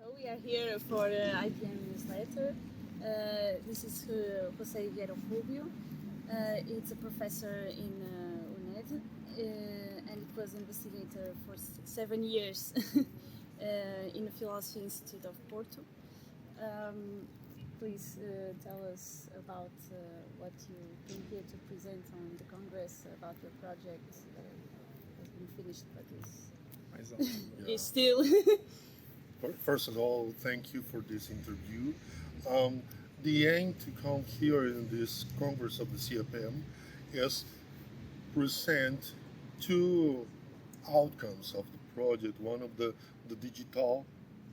So we are here for IPM newsletter. This is José Higuera. It's a professor in UNED, and it was investigator for 7 years in the Philosophy Institute of Porto. Please tell us about what you came here to present on the Congress about your project. Has been finished, but is still. First of all, thank you for this interview. Um, the aim to come here in this Congress of the CFM is present two outcomes of the project. One of the digital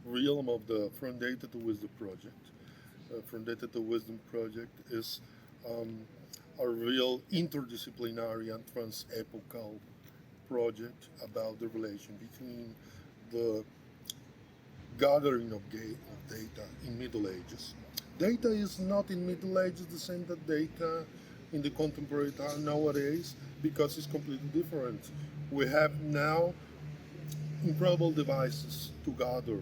realm of the From Data to Wisdom project. From Data to Wisdom project is a real interdisciplinary and trans-epochal project about the relation between the gathering of data in Middle Ages. Data is not in Middle Ages the same that data in the contemporary time nowadays because it's completely different. We have now incredible devices to gather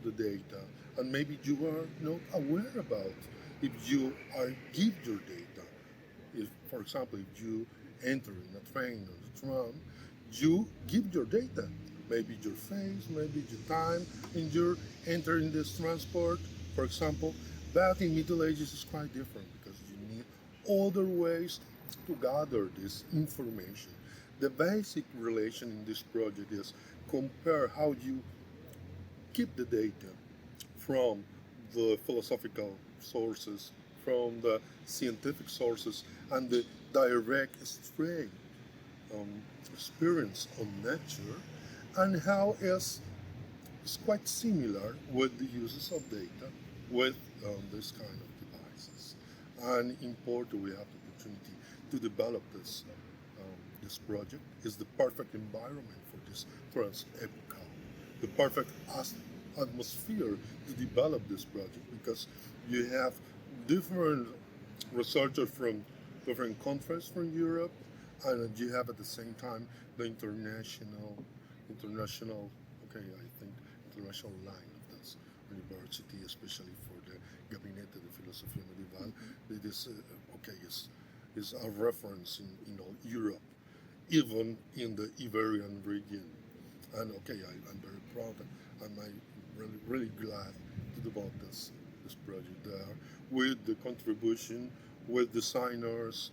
the data, and maybe you are not aware about if you are give your data. If, for example, if you enter in a train or a tram, you give your data, maybe your face, maybe your time, and you're entering this transport, for example. But in Middle Ages is quite different because you need other ways to gather this information. The basic relation in this project is compare how you keep the data from the philosophical sources, from the scientific sources, and the direct straight um, experience on nature, and how is quite similar with the uses of data with this kind of devices. And in Porto, we have the opportunity to develop this project. Is the perfect environment for this trans-epochal, the perfect atmosphere to develop this project because you have different researchers from different countries from Europe, and you have at the same time the international, okay, I think international line of this university, especially for the Gabinete de Filosofía Medieval. It is okay, is a reference in all Europe, even in the Iberian region. And okay, I'm very proud, and I'm really glad to develop this project there with the contribution with designers,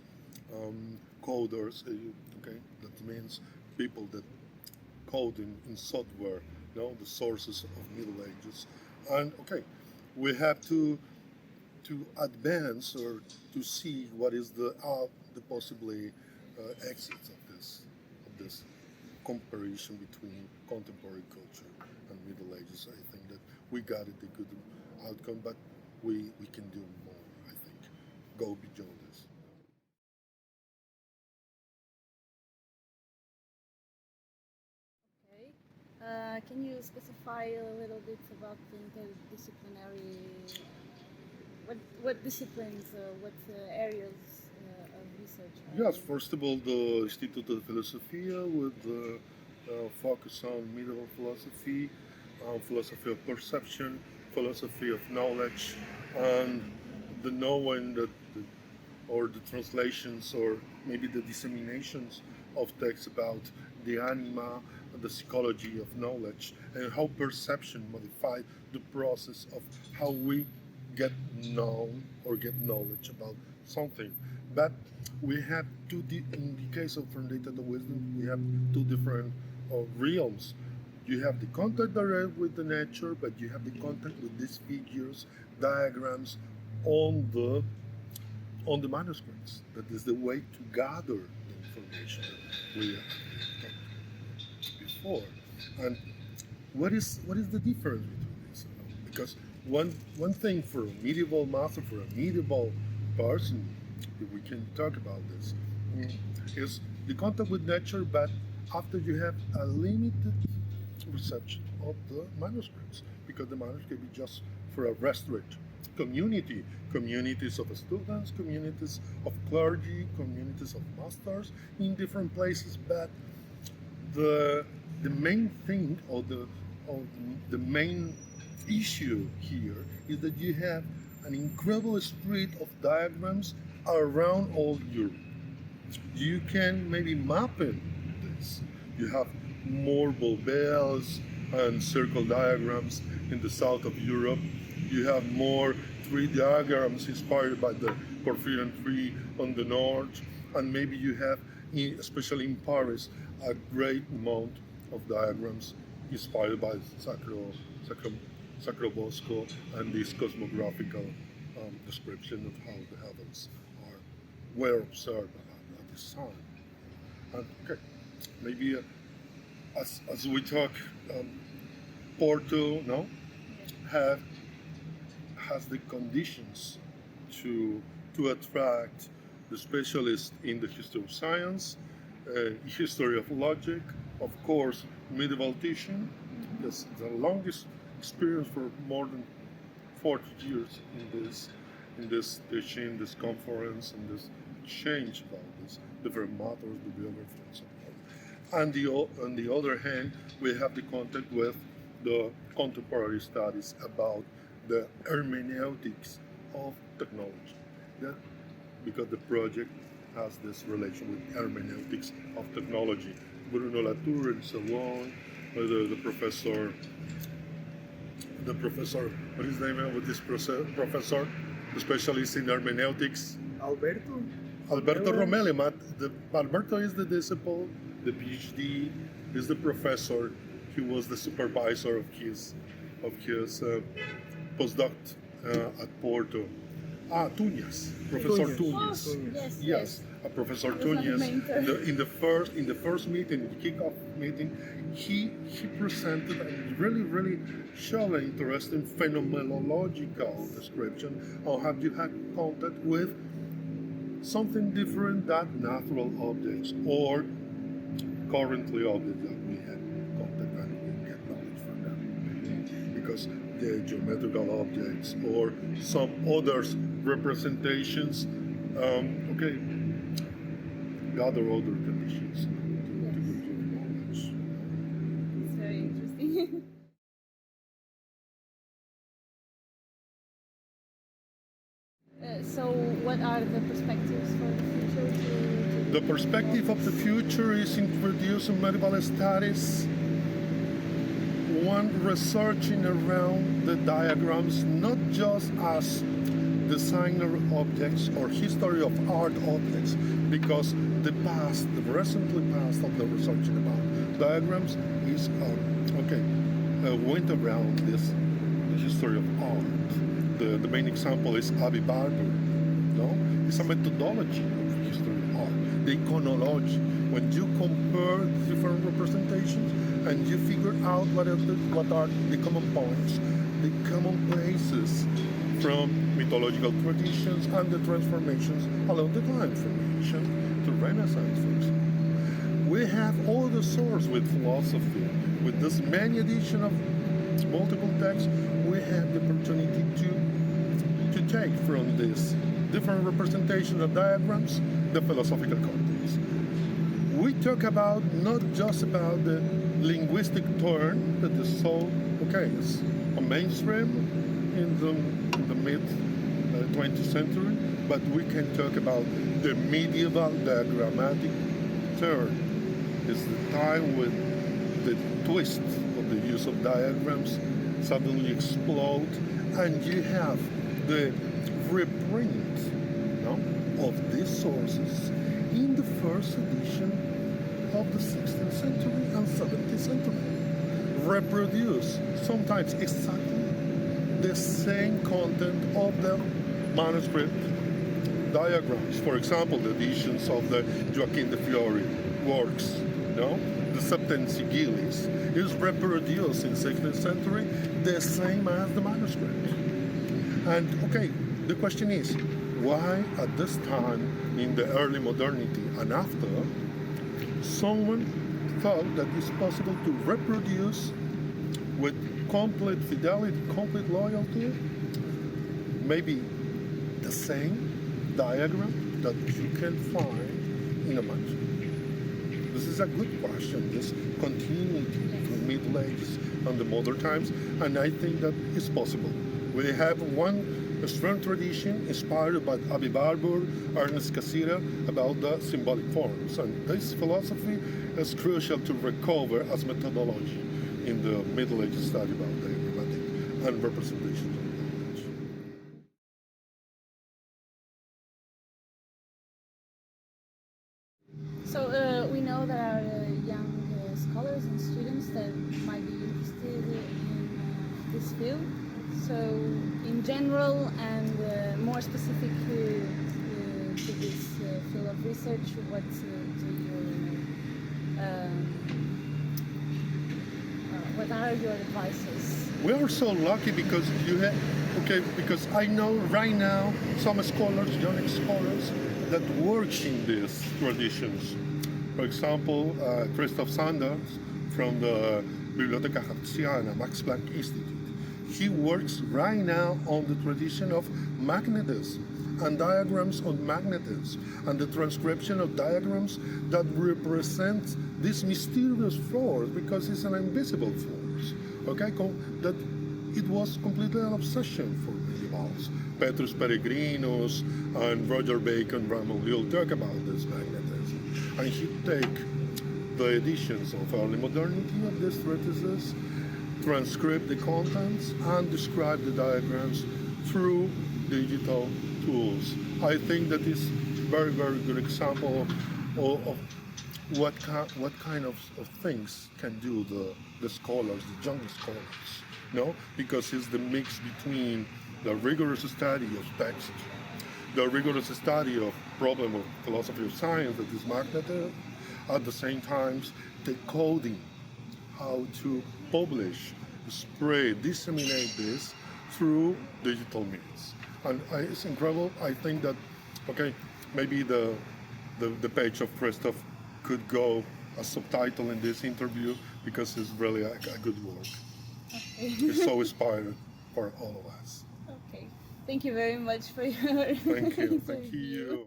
coders. Okay, that means people that code in software, the sources of Middle Ages. And okay, we have to advance or to see what is the possibly exits of this comparison between contemporary culture and Middle Ages. I think that we got it a good outcome, but we can do more. I think go beyond this. Okay. Can you specify a little bit about the interdisciplinary? What disciplines, what areas of research? Yes, first of all, the Instituto de Filosofia with the focus on medieval philosophy, philosophy of perception, philosophy of knowledge, and the knowing that, or the translations, or maybe the disseminations of texts about the anima, the psychology of knowledge, and how perception modified the process of how we get known or get knowledge about something. But we have in the case of From Data to Wisdom, we have two different realms. You have the contact direct with the nature, but you have the contact with these figures, diagrams on the manuscripts. That is the way to gather the information that we talked before. And what is the difference between this? Because one thing for a medieval master, for a medieval person, if we can talk about this, is the contact with nature, but after you have a limited reception of the manuscripts, because the manuscript can be just for a restricted community, communities of students, communities of clergy, communities of masters in different places, but the main thing or the main issue here is that you have an incredible spread of diagrams around all Europe. You can maybe map in this. You have more bulbels and circle diagrams in the south of Europe. You have more tree diagrams inspired by the Porphyrian tree on the north, and maybe you have, especially in Paris, a great amount of diagrams inspired by Sacro Bosco and this cosmographical description of how the heavens were observed at this time. And okay, maybe as we talk, Porto have has the conditions to attract the specialists in the history of science, history of logic, of course, medieval teaching. That's the longest experience for more than 40 years in this teaching, this conference, and this change about this different matters, bibliography, and so on. And on the other hand, we have the contact with the contemporary studies about the hermeneutics of technology. That, because the project has this relation with hermeneutics of technology. Bruno Latour and so on, the professor, what is the name of this professor, the specialist in hermeneutics? Alberto Romelli. Alberto is the disciple, the PhD, is the professor. He was the supervisor of his postdoc at Porto. Tuñas, Professor Tuñas. Yes, Professor Tuñas. In the first meeting, the kickoff meeting, he presented and really showed an interesting phenomenological description of how you had contact with something different than natural objects or currently objects that we have contact and we get knowledge from them. Because the geometrical objects or some other representations, gather other conditions to give you knowledge. It's very interesting. So, what are the perspectives for the future? The perspective of the future is introducing medieval studies, one researching around the diagrams, not just as designer objects or history of art objects, because the recently past of the researching about diagrams is went around this the history of art. The main example is Abby Barber. It's a methodology of history of art, the iconology. When you compare different representations and you figure out what are the common points, the common places from mythological traditions and the transformations along the time from ancient to Renaissance, for example. We have all the source with philosophy. With this many edition of multiple texts, we have the opportunity to take from this different representation of diagrams the philosophical context. We talk about not just about the linguistic turn that is so it's a mainstream in the mid 20th century, but we can talk about the medieval diagrammatic turn. It's the time when the twist of the use of diagrams suddenly explode, and you have the reprint of these sources in the first edition of the 16th century and 17th century. Reproduce sometimes exactly the same content of the manuscript diagrams. For example, the editions of the Joaquin de Fiori works, the Septentsigillis is reproduced in 16th century the same as the manuscript. And the question is, why at this time in the early modernity and after, someone thought that it's possible to reproduce with complete fidelity, complete loyalty, maybe the same diagram that you can find in a manuscript? This is a good question, this continuity from Middle Ages on the modern times, and I think that is possible. We have one strong tradition inspired by Abi Barbour, Ernest Cassirer about the symbolic forms, and this philosophy is crucial to recover as methodology in the Middle Ages study about diagrammatic and representation of language. So we know there are young scholars and students that might be interested in this field. So in general and more specific to this field of research, what are your advices? We are so lucky because because I know right now some scholars, young scholars, that works in these traditions. For example, Christoph Sanders from the Biblioteca Hertziana, Max Planck Institute. He works right now on the tradition of magnetism and diagrams on magnetism and the transcription of diagrams that represent this mysterious force because it's an invisible force. Okay, that it was completely an obsession for medievals. Petrus Peregrinus and Roger Bacon, Ramon Llull talk about this magnetism, and he take the editions of early modernity of these treatises, transcribe the contents, and describe the diagrams through digital tools. I think that is very, very good example of what kind of things can do the scholars, the young scholars, no? Because it's the mix between the rigorous study of text, the rigorous study of problem of philosophy of science that is magnetism, at the same time the coding, how to publish, spread, disseminate this through digital means. And it's incredible. I think that, okay, maybe the page of Christoph could go as subtitle in this interview because it's really a good work. Okay. It's so inspiring for all of us. Okay. Thank you very much for your Thank you. Thank you.